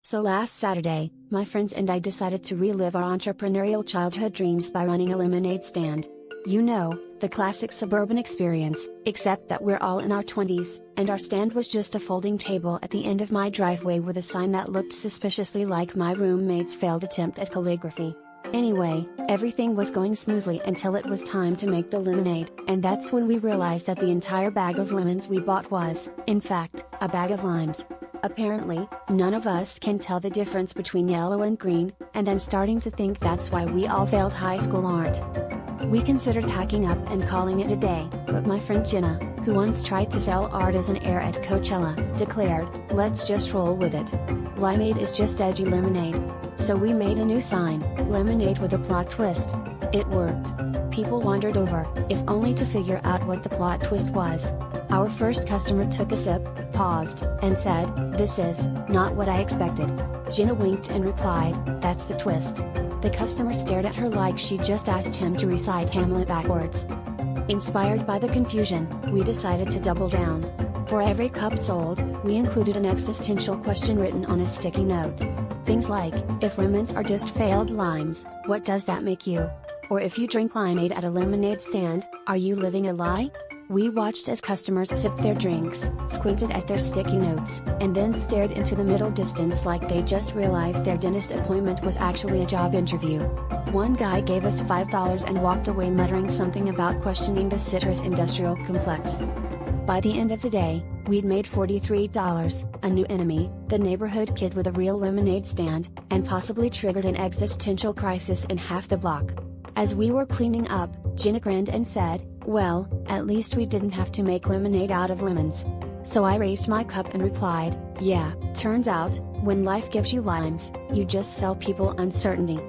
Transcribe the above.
So last Saturday, my friends and I decided to relive our entrepreneurial childhood dreams by running a lemonade stand. You know, the classic suburban experience, except that we're all in our 20s, and our stand was just a folding table at the end of my driveway with a sign that looked suspiciously like my roommate's failed attempt at calligraphy. Anyway, everything was going smoothly until it was time to make the lemonade, and that's when we realized that the entire bag of lemons we bought was, in fact, a bag of limes. Apparently, none of us can tell the difference between yellow and green, and I'm starting to think that's why we all failed high school art. We considered packing up and calling it a day, but my friend Jenna, who once tried to sell artisan air at Coachella, declared, "Let's just roll with it. Limeade is just edgy lemonade." So we made a new sign, "Lemonade with a plot twist." It worked. People wandered over, if only to figure out what the plot twist was. Our first customer took a sip, paused, and said, "This is not what I expected." Jenna winked and replied, "That's the twist." The customer stared at her like she just asked him to recite Hamlet backwards. Inspired by the confusion, we decided to double down. For every cup sold, we included an existential question written on a sticky note. Things like, if lemons are just failed limes, what does that make you? Or if you drink limeade at a lemonade stand, are you living a lie? We watched as customers sipped their drinks, squinted at their sticky notes, and then stared into the middle distance like they just realized their dentist appointment was actually a job interview. One guy gave us $5 and walked away muttering something about questioning the citrus industrial complex. By the end of the day, we'd made $43, a new enemy, the neighborhood kid with a real lemonade stand, and possibly triggered an existential crisis in half the block. As we were cleaning up, Jenna grinned and said, "Well, at least we didn't have to make lemonade out of lemons." So I raised my cup and replied, "Yeah, turns out, when life gives you limes, you just sell people uncertainty."